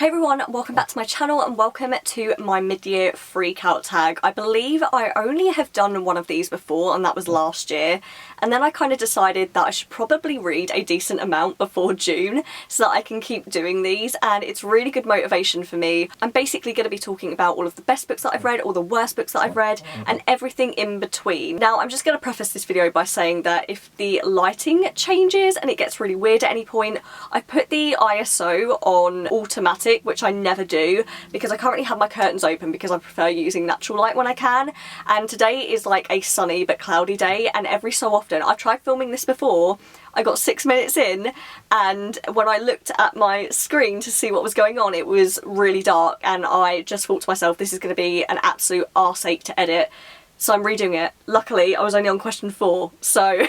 Hey everyone, welcome back to my channel and welcome to my mid-year freakout tag. I believe I only have done one of these before and that was last year, and then I kind of decided that I should probably read a decent amount before June so that I can keep doing these, and it's really good motivation for me. I'm basically going to be talking about all of the best books that I've read, all the worst books that I've read, and everything in between. Now I'm just going to preface this video by saying that if the lighting changes and it gets really weird at any point, I put the ISO on automatic, which I never do because I currently have my curtains open because I prefer using natural light when I can, and today is like a sunny but cloudy day, and every so often, I've tried filming this before, I got 6 minutes in and when I looked at my screen to see what was going on, it was really dark, and I just thought to myself, this is going to be an absolute arse-ache to edit, so I'm redoing it. Luckily I was only on question 4, so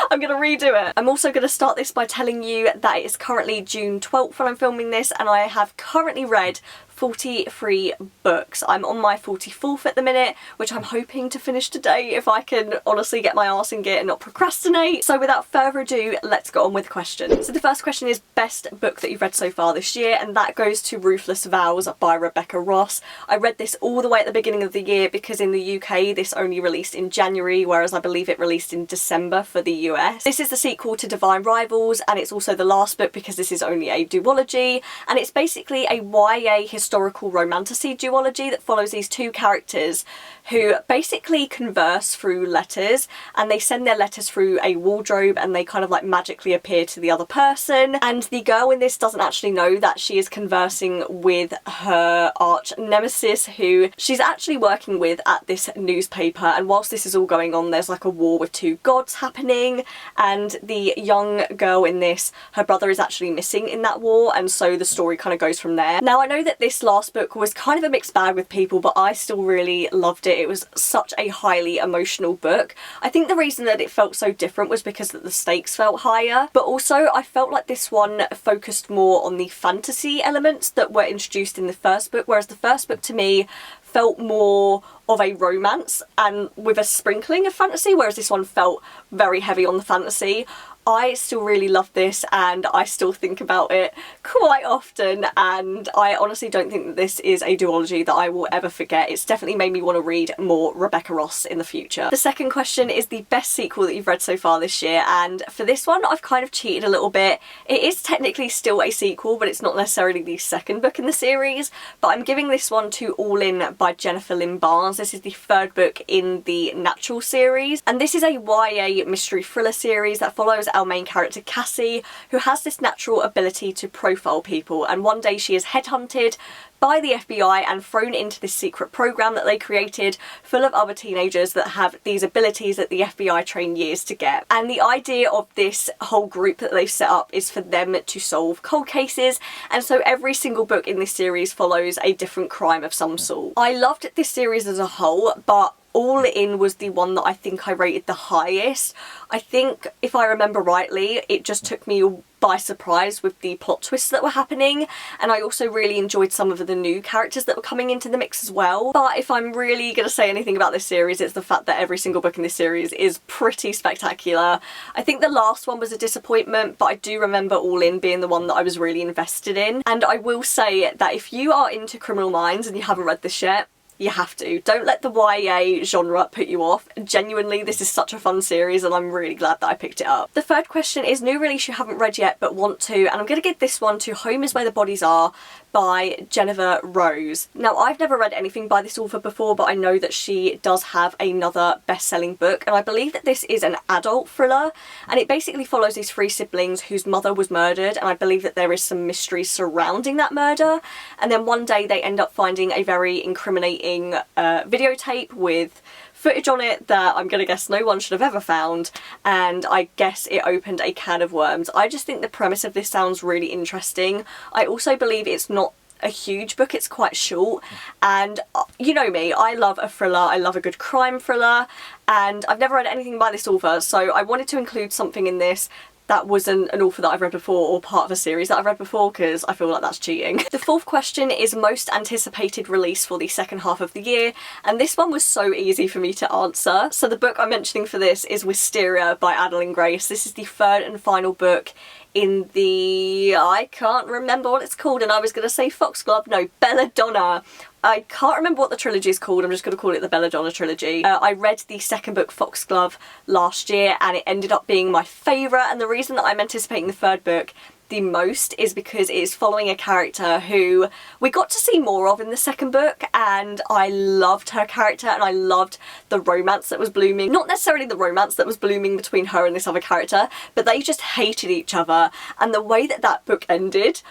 I'm going to redo it. I'm also going to start this by telling you that it is currently June 12th when I'm filming this, and I have currently read 43 books. I'm on my 44th at the minute, which I'm hoping to finish today if I can honestly get my arse in gear and not procrastinate. So without further ado, let's get on with questions. So the first question is best book that you've read so far this year, and that goes to Ruthless Vows by Rebecca Ross. I read this all the way at the beginning of the year because in the UK this only released in January, whereas I believe it released in December for the US. This is the sequel to Divine Rivals, and it's also the last book because this is only a duology, and it's basically a YA historical romantasy duology that follows these two characters who basically converse through letters, and they send their letters through a wardrobe and they kind of like magically appear to the other person, and the girl in this doesn't actually know that she is conversing with her arch nemesis who she's actually working with at this newspaper. And whilst this is all going on, there's like a war with two gods happening, and the young girl in this, her brother is actually missing in that war, and so the story kind of goes from there. Now I know that this last book was kind of a mixed bag with people, but I still really loved it. It was such a highly emotional book. I think the reason that it felt so different was because that the stakes felt higher, but also I felt like this one focused more on the fantasy elements that were introduced in the first book, whereas the first book to me felt more of a romance and with a sprinkling of fantasy, whereas this one felt very heavy on the fantasy. I still really love this and I still think about it quite often, and I honestly don't think that this is a duology that I will ever forget. It's definitely made me want to read more Rebecca Ross in the future. The second question is the best sequel that you've read so far this year, and for this one I've kind of cheated a little bit. It is technically still a sequel, but it's not necessarily the second book in the series, but I'm giving this one to All In by Jennifer Lynn Barnes. This is the third book in the Natural series, and this is a YA mystery thriller series that follows our main character Cassie, who has this natural ability to profile people, and one day she is headhunted by the FBI and thrown into this secret program that they created full of other teenagers that have these abilities that the FBI train years to get. And the idea of this whole group that they've set up is for them to solve cold cases, and so every single book in this series follows a different crime of some sort. I loved this series as a whole, but All In was the one that I think I rated the highest. I think, if I remember rightly, it just took me by surprise with the plot twists that were happening, and I also really enjoyed some of the new characters that were coming into the mix as well. But if I'm really going to say anything about this series, it's the fact that every single book in this series is pretty spectacular. I think the last one was a disappointment, but I do remember All In being the one that I was really invested in. And I will say that if you are into Criminal Minds and you haven't read this yet, you have to. Don't let the YA genre put you off. Genuinely, this is such a fun series and I'm really glad that I picked it up. The third question is new release you haven't read yet but want to, and I'm going to give this one to Home is Where the Bodies Are by Jennifer Rose. Now I've never read anything by this author before, but I know that she does have another best-selling book, and I believe that this is an adult thriller, and it basically follows these three siblings whose mother was murdered, and I believe that there is some mystery surrounding that murder, and then one day they end up finding a very incriminating videotape with footage on it that I'm gonna guess no one should have ever found, and I guess it opened a can of worms. I just think the premise of this sounds really interesting. I also believe it's not a huge book, it's quite short, and you know me, I love a thriller, I love a good crime thriller, and I've never read anything by this author, so I wanted to include something in this that wasn't an author that I've read before or part of a series that I've read before, because I feel like that's cheating. The fourth question is most anticipated release for the second half of the year, and this one was so easy for me to answer. So the book I'm mentioning for this is Wisteria by Adeline Grace. This is the third and final book in the, I can't remember what it's called, and I was going to say Foxglove, no, Belladonna. I can't remember what the trilogy is called, I'm just going to call it the Belladonna trilogy. I read the second book, Foxglove, last year, and it ended up being my favourite, and the reason that I'm anticipating the third book the most is because it is following a character who we got to see more of in the second book, and I loved her character and I loved the romance that was blooming. Not necessarily the romance that was blooming between her and this other character, but they just hated each other, and the way that that book ended,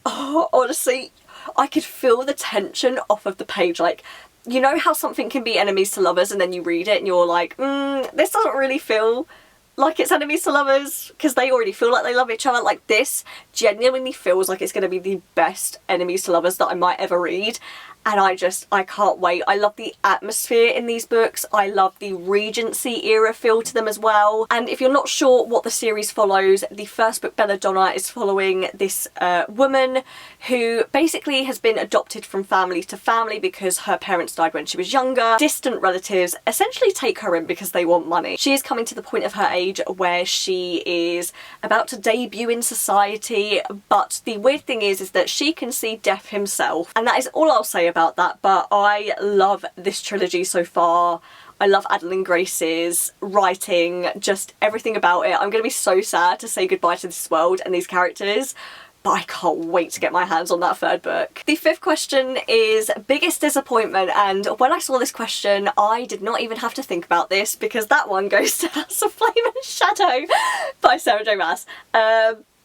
oh, honestly, I could feel the tension off of the page. Like, you know how something can be enemies to lovers and then you read it and you're like, this doesn't really feel like it's enemies to lovers, because they already feel like they love each other. Like, this genuinely feels like it's going to be the best enemies to lovers that I might ever read, and I can't wait. I love the atmosphere in these books. I love the Regency era feel to them as well. And if you're not sure what the series follows, the first book, Belladonna, is following this woman who basically has been adopted from family to family because her parents died when she was younger. Distant relatives essentially take her in because they want money. She is coming to the point of her age where she is about to debut in society, but the weird thing is that she can see death himself, and that is all I'll say about that. But I love this trilogy so far. I love Adeline Grace's writing, just everything about it. I'm going to be so sad to say goodbye to this world and these characters, but I can't wait to get my hands on that third book. The fifth question is biggest disappointment, and when I saw this question I did not even have to think about this, because that one goes to House of Flame and Shadow by Sarah J Maas.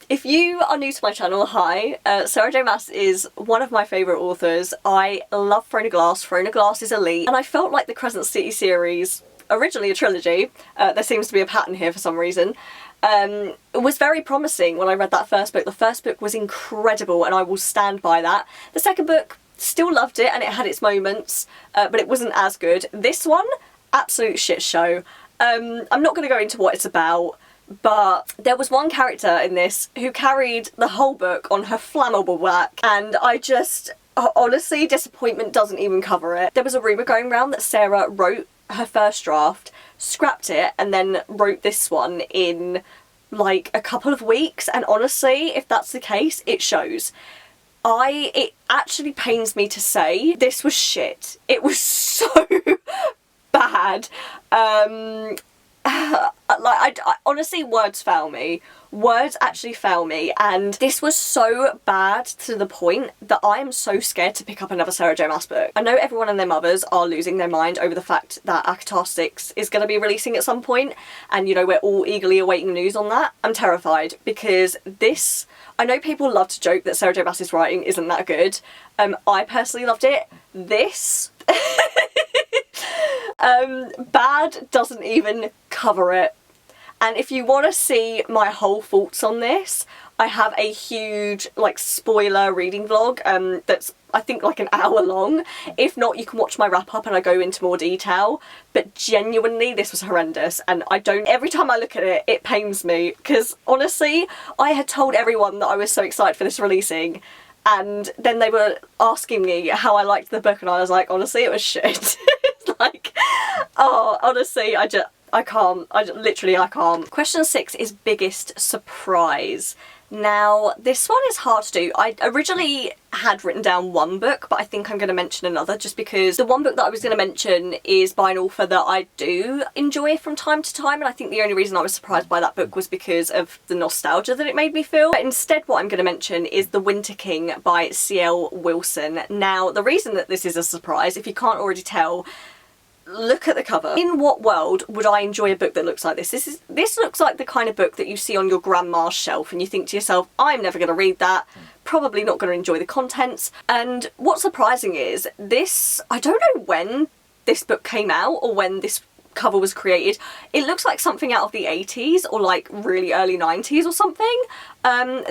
If you are new to my channel, hi. Sarah J Maas is one of my favourite authors. I love Throne of Glass. Throne of Glass is elite, and I felt like the Crescent City series, originally a trilogy, there seems to be a pattern here for some reason, it was very promising when I read that first book. The first book was incredible and I will stand by that. The second book, still loved it and it had its moments, but it wasn't as good. This one, absolute shit show. I'm not going to go into what it's about, but there was one character in this who carried the whole book on her flammable back, and I just, honestly, disappointment doesn't even cover it. There was a rumour going around that Sarah wrote her first draft, scrapped it, and then wrote this one in like a couple of weeks, and honestly, if that's the case, it shows. It actually pains me to say this was shit. It was so bad. Like, I honestly, words fail me. Words actually fail me, and this was so bad to the point that I am so scared to pick up another Sarah J Maas book. I know everyone and their mothers are losing their mind over the fact that ACOTAR 6 is going to be releasing at some point, and you know, we're all eagerly awaiting news on that. I'm terrified, because this, I know people love to joke that Sarah J Maas's writing isn't that good. I personally loved it. This bad doesn't even cover it. And if you want to see my whole thoughts on this, I have a huge, like, spoiler reading vlog that's, I think, like an hour long. If not, you can watch my wrap up and I go into more detail. But genuinely, this was horrendous, and every time I look at it, it pains me, because honestly, I had told everyone that I was so excited for this releasing, and then they were asking me how I liked the book, and I was like, honestly, it was shit. Like, oh, honestly, I can't. Literally, I can't. Question 6 is biggest surprise. Now, this one is hard to do. I originally had written down one book, but I think I'm going to mention another, just because the one book that I was going to mention is by an author that I do enjoy from time to time, and I think the only reason I was surprised by that book was because of the nostalgia that it made me feel. But instead, what I'm going to mention is The Winter King by C.L. Wilson. Now, the reason that this is a surprise, if you can't already tell, look at the cover. In what world would I enjoy a book that looks like this? This looks like the kind of book that you see on your grandma's shelf and you think to yourself, I'm never going to read that, probably not going to enjoy the contents. And what's surprising is this, I don't know when this book came out or when this cover was created. It looks like something out of the 80s or like really early 90s or something.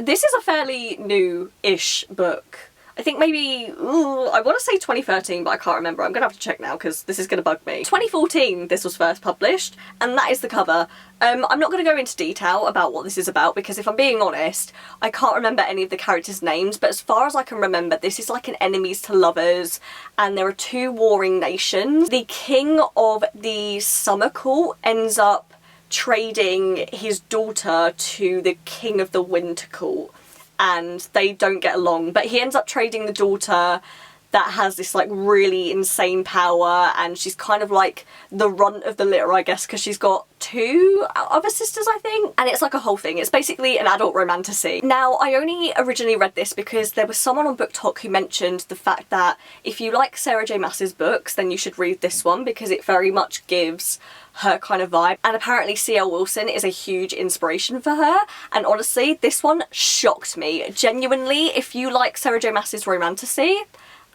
This is a fairly new-ish book. I think maybe, I want to say 2013, but I can't remember. I'm going to have to check now because this is going to bug me. 2014 this was first published, and that is the cover. I'm not going to go into detail about what this is about because if I'm being honest, I can't remember any of the characters' names, but as far as I can remember, this is like an enemies to lovers, and there are two warring nations. The king of the summer court ends up trading his daughter to the king of the winter court, and they don't get along, but he ends up trading the daughter that has this like really insane power, and she's kind of like the runt of the litter, I guess, because she's got two other sisters, I think, and it's like a whole thing. It's basically an adult romantasy. Now, I only originally read this because there was someone on Booktok who mentioned the fact that if you like Sarah J Maas's books, then you should read this one because it very much gives her kind of vibe, and apparently C.L. Wilson is a huge inspiration for her, and honestly, this one shocked me. Genuinely, if you like Sarah J Maas's romantasy,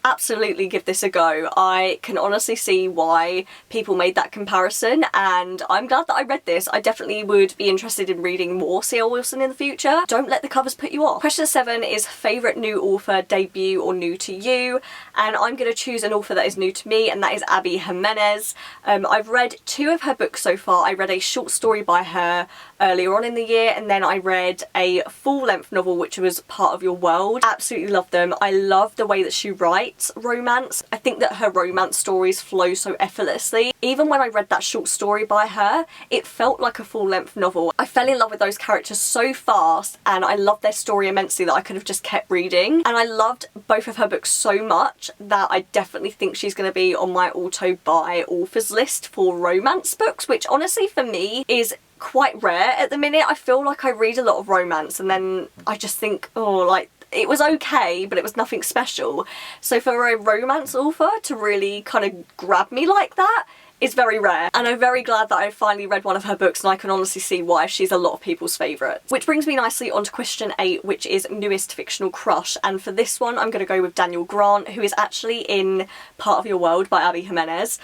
absolutely give this a go. I can honestly see why people made that comparison, and I'm glad that I read this. I definitely would be interested in reading more C.L. Wilson in the future. Don't let the covers put you off. Question 7 is favourite new author, debut or new to you, and I'm going to choose an author that is new to me, and that is Abby Jimenez. I've read 2 of her books so far. I read a short story by her earlier on in the year, and then I read a full-length novel which was Part of Your World. Absolutely love them. I love the way that she writes romance. I think that her romance stories flow so effortlessly. Even when I read that short story by her, it felt like a full-length novel. I fell in love with those characters so fast, and I loved their story immensely that I could have just kept reading, and I loved both of her books so much that I definitely think she's going to be on my auto-buy authors list for romance books, which honestly for me is quite rare at the minute. I feel like I read a lot of romance and then I just think, oh, like, it was okay, but it was nothing special. So for a romance author to really kind of grab me like that is very rare, and I'm very glad that I finally read one of her books, and I can honestly see why she's a lot of people's favourite. Which brings me nicely on to question 8, which is newest fictional crush, and for this one I'm going to go with Daniel Grant, who is actually in Part of Your World by Abby Jimenez.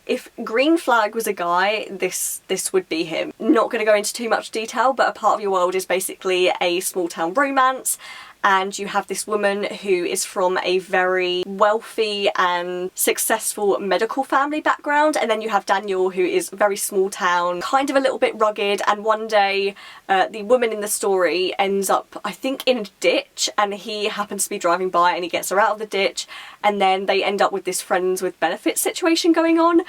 If Green Flag was a guy, this would be him. Not going to go into too much detail, but A Part of Your World is basically a small town romance, and you have this woman who is from a very wealthy and successful medical family background, and then you have Daniel, who is very small town, kind of a little bit rugged, and one day the woman in the story ends up, I think, in a ditch, and he happens to be driving by and he gets her out of the ditch, and then they end up with this friends with benefits situation going on.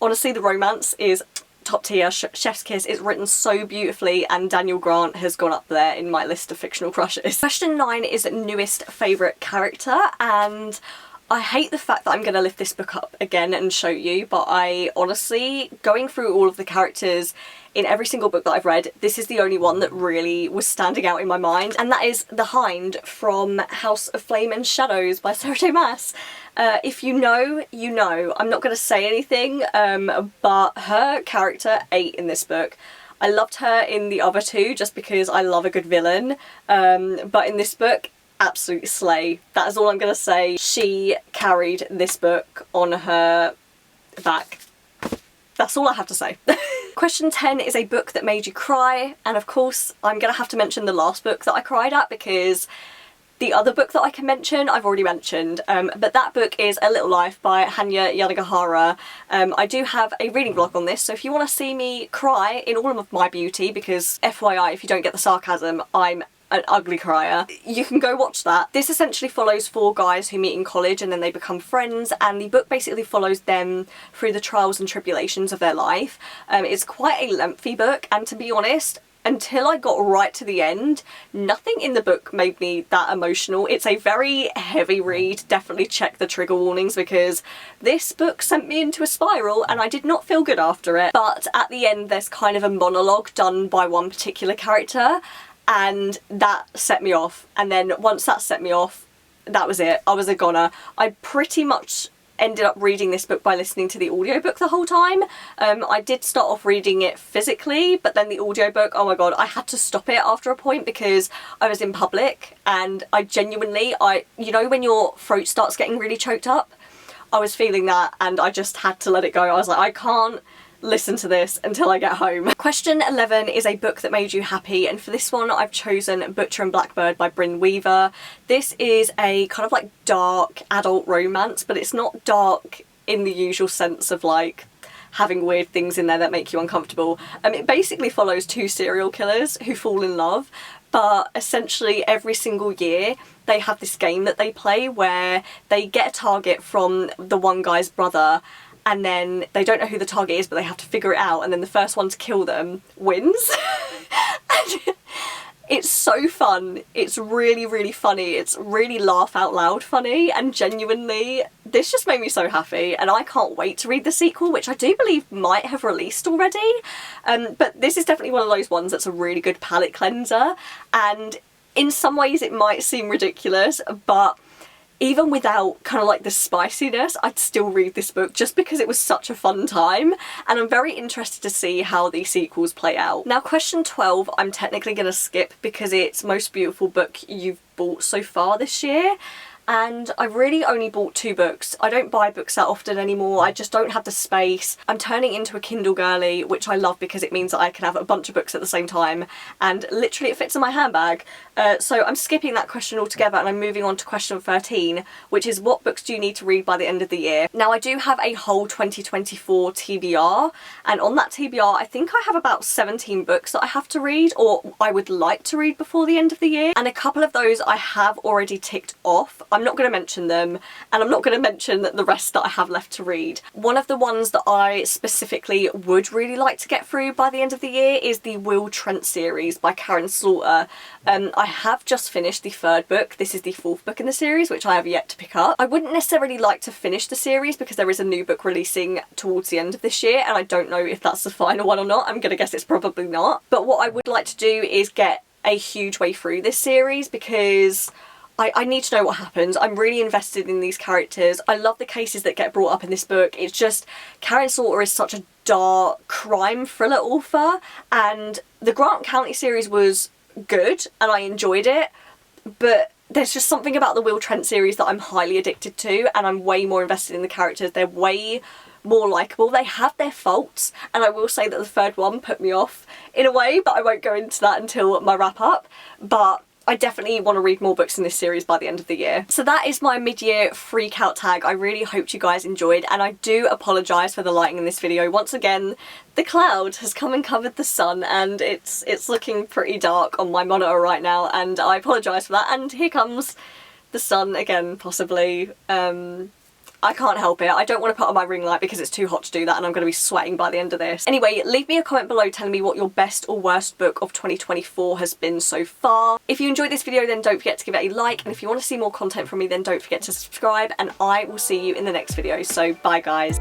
Honestly, the romance is top tier, chef's kiss. It's written so beautifully, and Daniel Grant has gone up there in my list of fictional crushes. Question 9 is newest favourite character, and I hate the fact that I'm going to lift this book up again and show you, but I honestly, going through all of the characters in every single book that I've read, this is the only one that really was standing out in my mind, and that is the Hind from House of Flame and Shadows by Sarah J Maas. If you know, you know. I'm not going to say anything, but her character 8 in this book, I loved her in the other 2 just because I love a good villain, but in this book, absolute slay. That is all I'm going to say. She carried this book on her back. That's all I have to say. Question 10 is a book that made you cry, and of course I'm going to have to mention the last book that I cried at because the other book that I can mention, I've already mentioned, but that book is A Little Life by Hanya Yanagihara. I do have a reading vlog on this, so if you want to see me cry in all of my beauty, because FYI, if you don't get the sarcasm, I'm an ugly crier, you can go watch that. This essentially follows 4 guys who meet in college and then they become friends, and the book basically follows them through the trials and tribulations of their life. It's quite a lengthy book, and to be honest, until I got right to the end, nothing in the book made me that emotional. It's a very heavy read. Definitely check the trigger warnings because this book sent me into a spiral and I did not feel good after it. But at the end there's kind of a monologue done by one particular character, and that set me off. And then once that set me off, that was it. I was a goner. I pretty much ended up reading this book by listening to the audiobook the whole time. I did start off reading it physically, but then the audiobook, oh my god, I had to stop it after a point because I was in public and I genuinely, you know when your throat starts getting really choked up? I was feeling that and I just had to let it go. I was like, I can't listen to this until I get home. Question 11 is a book that made you happy, and for this one I've chosen Butcher and Blackbird by Bryn Weaver. This is a kind of like dark adult romance, but it's not dark in the usual sense of like having weird things in there that make you uncomfortable. It basically follows two serial killers who fall in love, but essentially every single year they have this game that they play where they get a target from the one guy's brother, and then they don't know who the target is, but they have to figure it out, and then the first one to kill them wins. And it's so fun. It's really, really funny. It's really laugh out loud funny, and genuinely, this just made me so happy, and I can't wait to read the sequel, which I do believe might have released already. But this is definitely one of those ones that's a really good palate cleanser, and in some ways it might seem ridiculous, but even without kind of like the spiciness, I'd still read this book just because it was such a fun time, and I'm very interested to see how these sequels play out. Now question 12 I'm technically going to skip because it's most beautiful book you've bought so far this year, and I've really only bought 2 books. I don't buy books that often anymore, I just don't have the space. I'm turning into a Kindle girly, which I love because it means that I can have a bunch of books at the same time, and literally it fits in my handbag. So I'm skipping that question altogether, and I'm moving on to question 13, which is what books do you need to read by the end of the year? Now I do have a whole 2024 TBR, and on that TBR I think I have about 17 books that I have to read, or I would like to read before the end of the year, and a couple of those I have already ticked off. I'm not going to mention them, and I'm not going to mention the rest that I have left to read. One of the ones that I specifically would really like to get through by the end of the year is the Will Trent series by Karen Slaughter. I have just finished the 3rd book. This is the 4th book in the series, which I have yet to pick up. I wouldn't necessarily like to finish the series because there is a new book releasing towards the end of this year, and I don't know if that's the final one or not. I'm gonna guess it's probably not. But what I would like to do is get a huge way through this series because I need to know what happens. I'm really invested in these characters. I love the cases that get brought up in this book. It's just, Karen Slaughter is such a dark crime thriller author, and the Grant County series was good and I enjoyed it, but there's just something about the Will Trent series that I'm highly addicted to, and I'm way more invested in the characters. They're way more likeable. They have their faults, and I will say that the 3rd one put me off in a way, but I won't go into that until my wrap up. But I definitely want to read more books in this series by the end of the year. So that is my mid-year freak out tag. I really hope you guys enjoyed, and I do apologise for the lighting in this video. Once again, the cloud has come and covered the sun, and it's looking pretty dark on my monitor right now, and I apologise for that. And here comes the sun again, possibly. I can't help it. I don't want to put on my ring light because it's too hot to do that, and I'm going to be sweating by the end of this. Anyway, leave me a comment below telling me what your best or worst book of 2024 has been so far. If you enjoyed this video, then don't forget to give it a like, and if you want to see more content from me, then don't forget to subscribe, and I will see you in the next video. So bye guys.